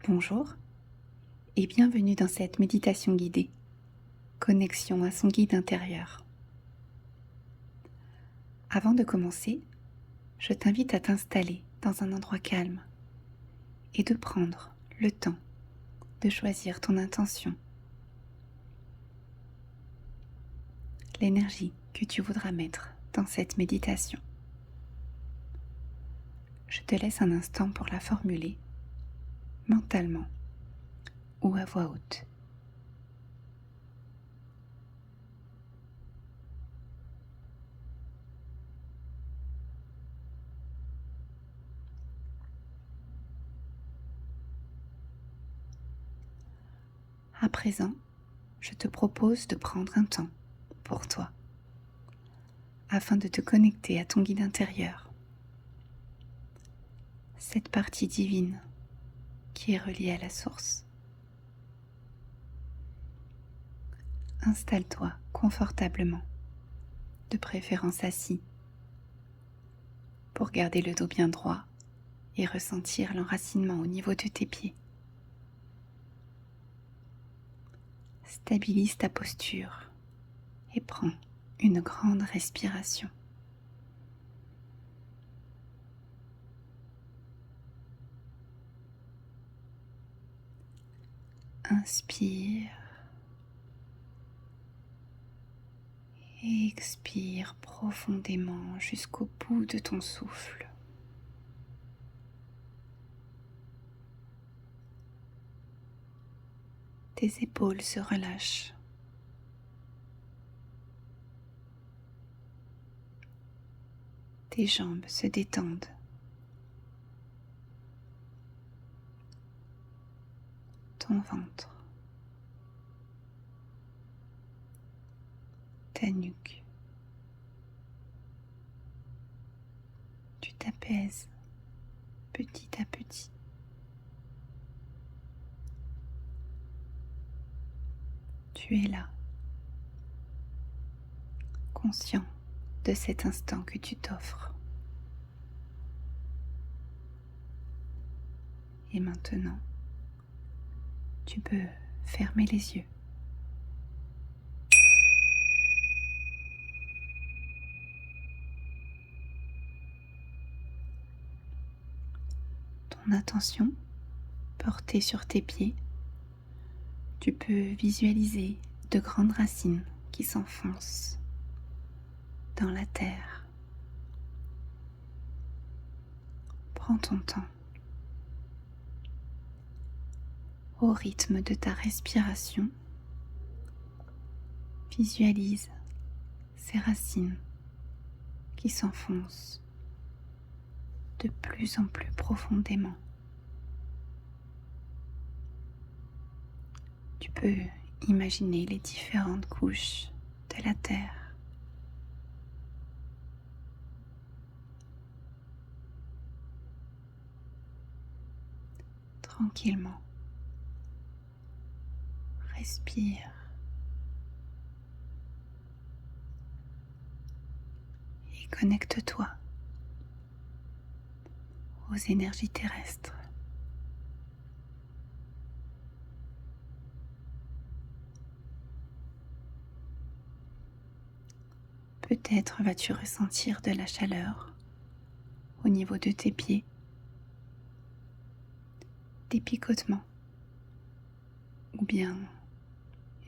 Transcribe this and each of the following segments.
Bonjour et bienvenue dans cette méditation guidée, connexion à son guide intérieur. Avant de commencer, je t'invite à t'installer dans un endroit calme et de prendre le temps de choisir ton intention, l'énergie que tu voudras mettre dans cette méditation. Je te laisse un instant pour la formuler mentalement ou à voix haute. À présent, je te propose de prendre un temps pour toi, afin de te connecter à ton guide intérieur, cette partie divine qui est reliée à la source. Installe-toi confortablement, de préférence assis, pour garder le dos bien droit et ressentir l'enracinement au niveau de tes pieds. Stabilise ta posture et prends une grande respiration. Inspire et expire profondément jusqu'au bout de ton souffle. Tes épaules se relâchent. Tes jambes se détendent. Ton ventre. Ta nuque. Tu t'apaises petit à petit. Tu es là, conscient de cet instant que tu t'offres. Et maintenant, tu peux fermer les yeux. Ton attention portée sur tes pieds, tu peux visualiser de grandes racines qui s'enfoncent dans la terre. Prends ton temps. Au rythme de ta respiration, visualise ces racines qui s'enfoncent de plus en plus profondément. Tu peux imaginer les différentes couches de la terre. Tranquillement, respire et connecte-toi aux énergies terrestres. Peut-être vas-tu ressentir de la chaleur au niveau de tes pieds, des picotements ou bien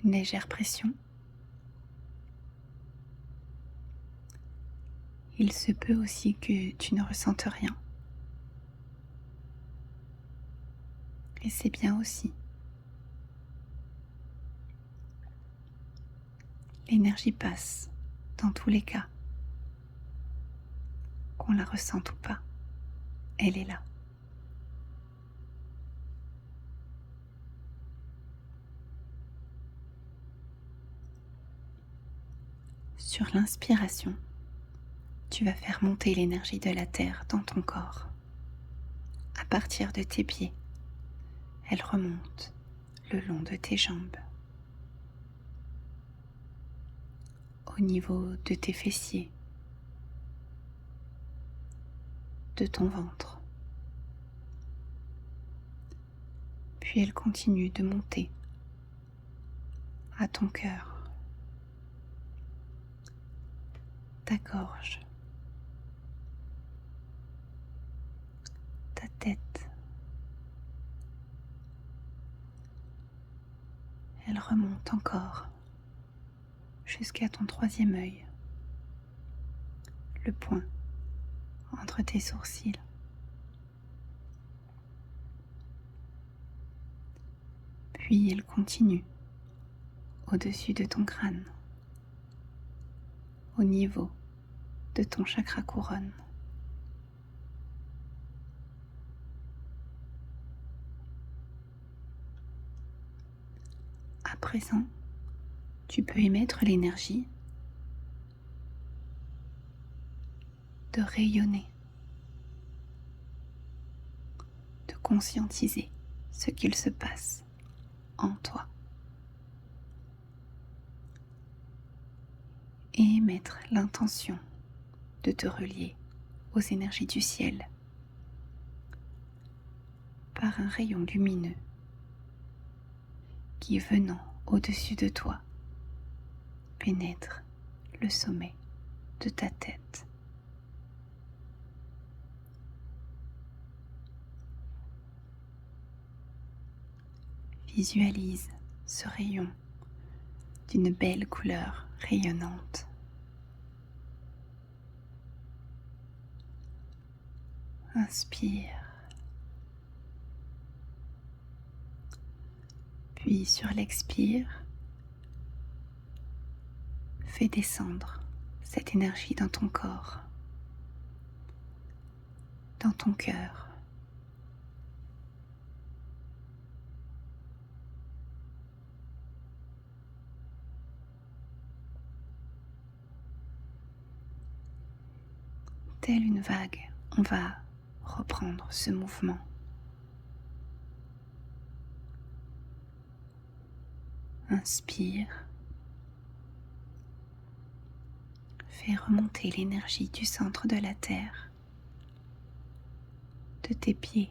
une légère pression. Il se peut aussi que tu ne ressentes rien. Et c'est bien aussi. L'énergie passe dans tous les cas. Qu'on la ressente ou pas, elle est là. Sur l'inspiration, tu vas faire monter l'énergie de la terre dans ton corps. À partir de tes pieds, elle remonte le long de tes jambes, au niveau de tes fessiers, de ton ventre, Puis elle continue de monter à ton cœur, ta gorge, ta tête. Elle remonte encore jusqu'à ton troisième œil, le point entre tes sourcils. Puis elle continue au-dessus de ton crâne, au niveau de ton chakra couronne. À présent, tu peux émettre l'énergie de rayonner, de conscientiser ce qu'il se passe en toi et émettre l'intention de te relier aux énergies du ciel par un rayon lumineux qui, venant au-dessus de toi, pénètre le sommet de ta tête. Visualise ce rayon d'une belle couleur rayonnante. Inspire. Puis sur l'expire, fais descendre cette énergie dans ton corps, dans ton cœur. Telle une vague, on va reprendre ce mouvement. Inspire. Fais remonter l'énergie du centre de la terre, de tes pieds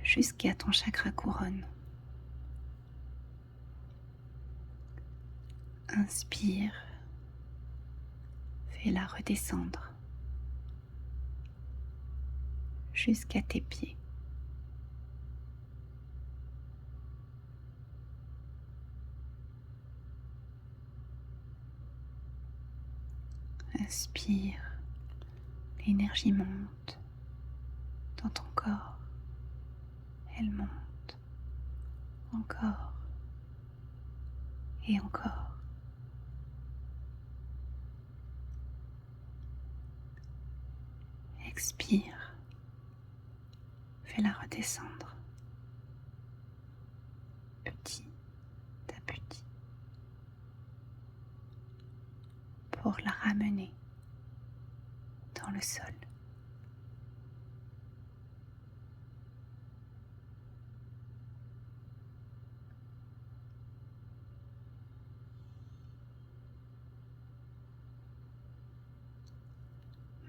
jusqu'à ton chakra couronne. Inspire. Fais-la redescendre jusqu'à tes pieds. Inspire, l'énergie monte dans ton corps, elle monte encore et encore. Expire, fais-la redescendre petit à petit pour la ramener dans le sol.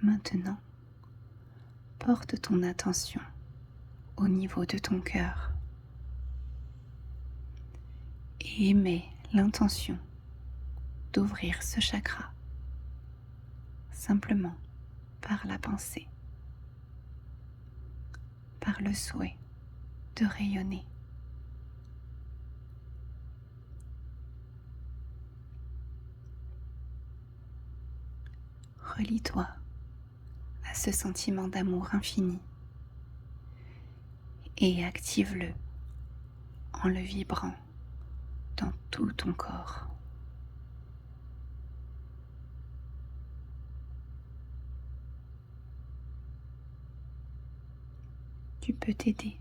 Maintenant, porte ton attention au niveau de ton cœur et émets l'intention d'ouvrir ce chakra simplement par la pensée, par le souhait de rayonner. Relie-toi à ce sentiment d'amour infini et active-le en le vibrant dans tout ton corps. Tu peux t'aider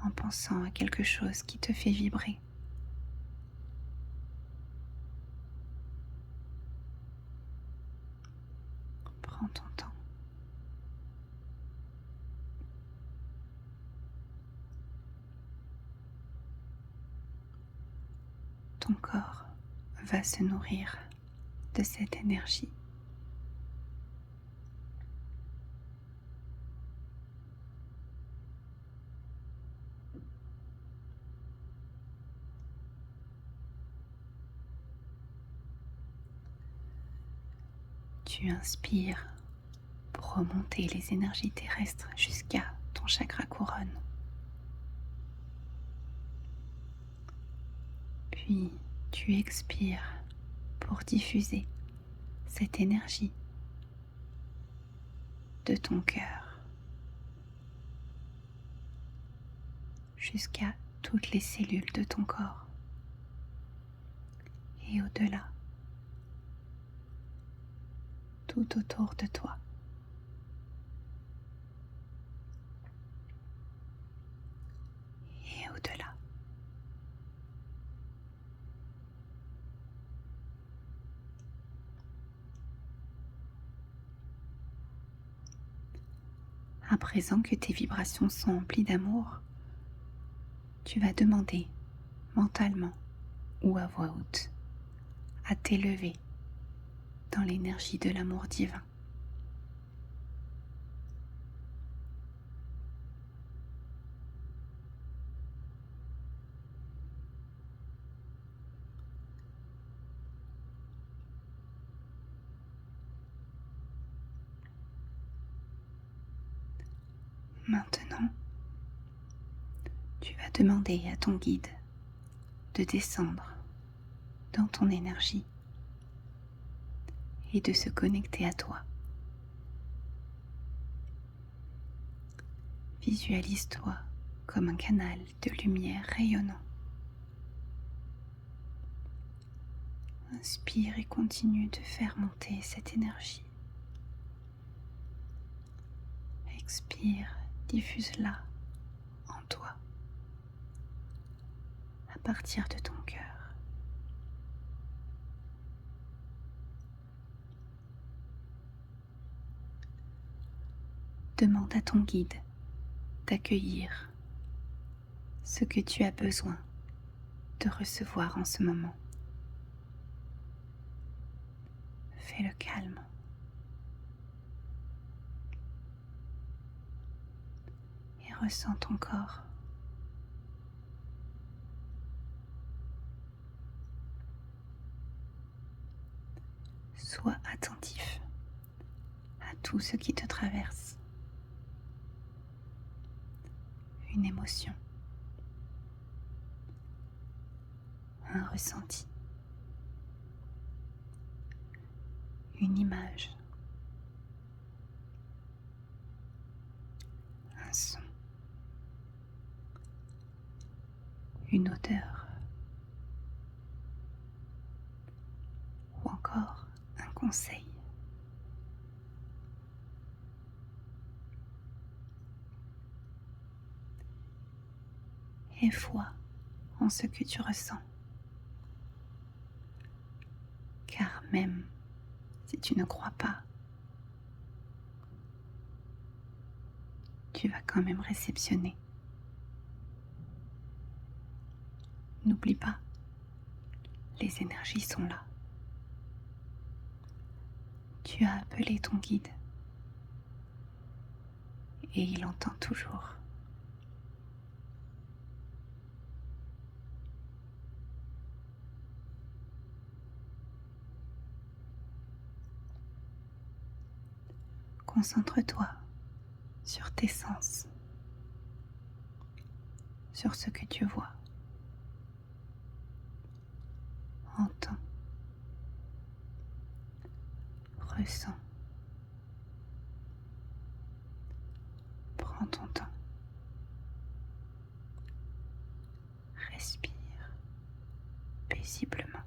en pensant à quelque chose qui te fait vibrer. Prends ton temps. Ton corps va se nourrir de cette énergie. Tu inspires pour remonter les énergies terrestres jusqu'à ton chakra couronne. Puis tu expires pour diffuser cette énergie de ton cœur jusqu'à toutes les cellules de ton corps et au-delà, tout autour de toi. Et au-delà. À présent que tes vibrations sont emplies d'amour, tu vas demander mentalement ou à voix haute à t'élever dans l'énergie de l'amour divin. Maintenant, tu vas demander à ton guide de descendre dans ton énergie et de se connecter à toi. Visualise-toi comme un canal de lumière rayonnant. Inspire et continue de faire monter cette énergie. Expire, diffuse-la en toi, à partir de ton cœur. Demande à ton guide d'accueillir ce que tu as besoin de recevoir en ce moment. Fais le calme. Et ressens ton corps. Sois attentif à tout ce qui te traverse. Une émotion, un ressenti, une image, un son, une odeur ou encore un conseil. Et foi en ce que tu ressens. Car même si tu ne crois pas, tu vas quand même réceptionner. N'oublie pas, les énergies sont là. Tu as appelé ton guide et il entend toujours. Concentre-toi sur tes sens, sur ce que tu vois, entends, ressens. Prends ton temps. Respire paisiblement.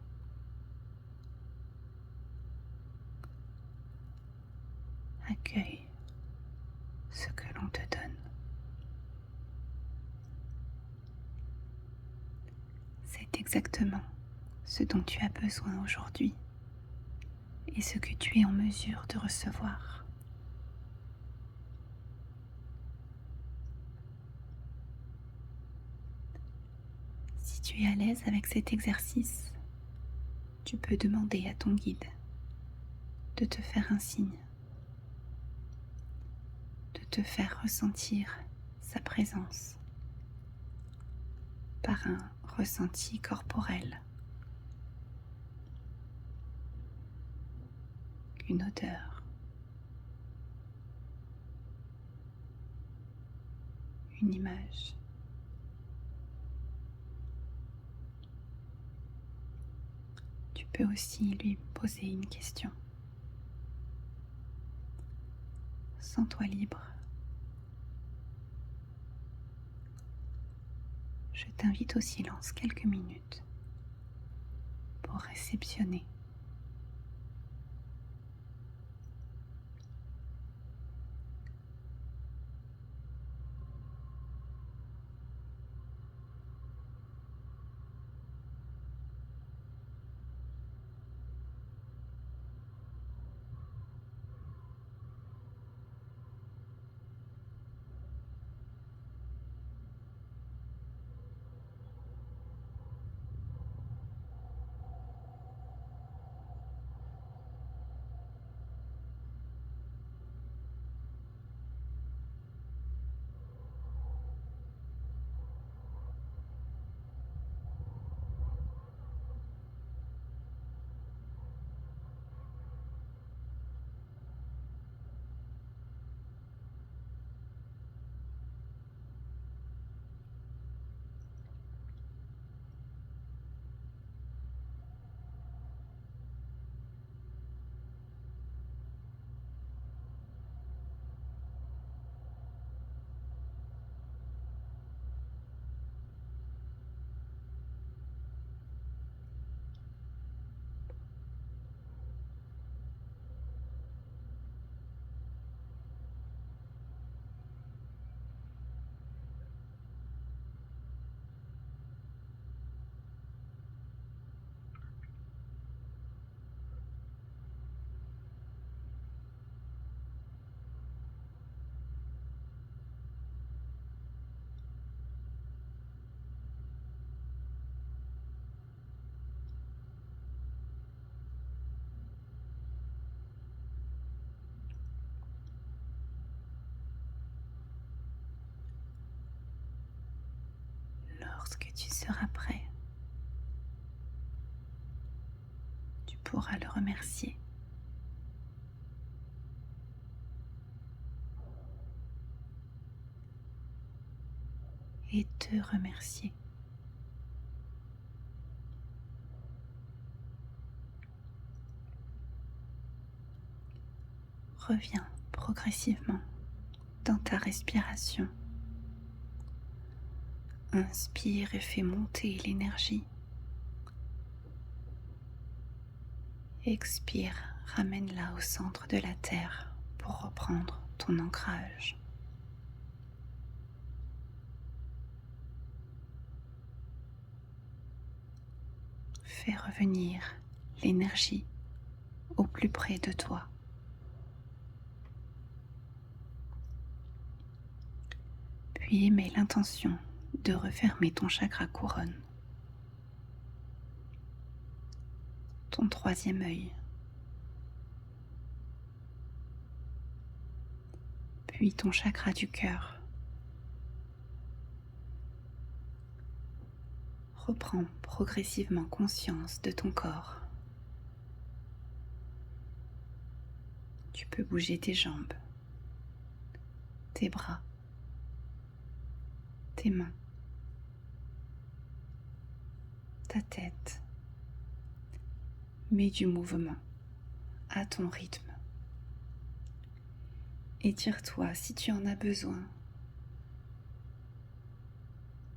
Accueille ce que l'on te donne. C'est exactement ce dont tu as besoin aujourd'hui et ce que tu es en mesure de recevoir. Si tu es à l'aise avec cet exercice, tu peux demander à ton guide de te faire un signe, de te faire ressentir sa présence par un ressenti corporel, une odeur, une image. Tu peux aussi lui poser une question. Sens-toi libre. Je t'invite au silence quelques minutes pour réceptionner. Lorsque tu seras prêt, tu pourras le remercier. Et te remercier. Reviens progressivement dans ta respiration. Inspire et fais monter l'énergie. Expire, ramène-la au centre de la terre pour reprendre ton ancrage. Fais revenir l'énergie au plus près de toi. Puis mets l'intention de refermer ton chakra couronne, ton troisième œil, puis ton chakra du cœur. Reprends progressivement conscience de ton corps. Tu peux bouger tes jambes, tes bras, tes mains, ta tête. Mets du mouvement à ton rythme. Étire-toi si tu en as besoin.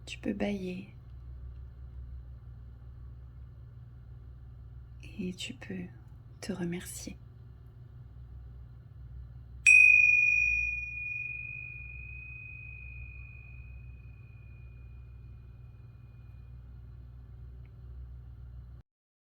Tu peux bâiller et tu peux te remercier.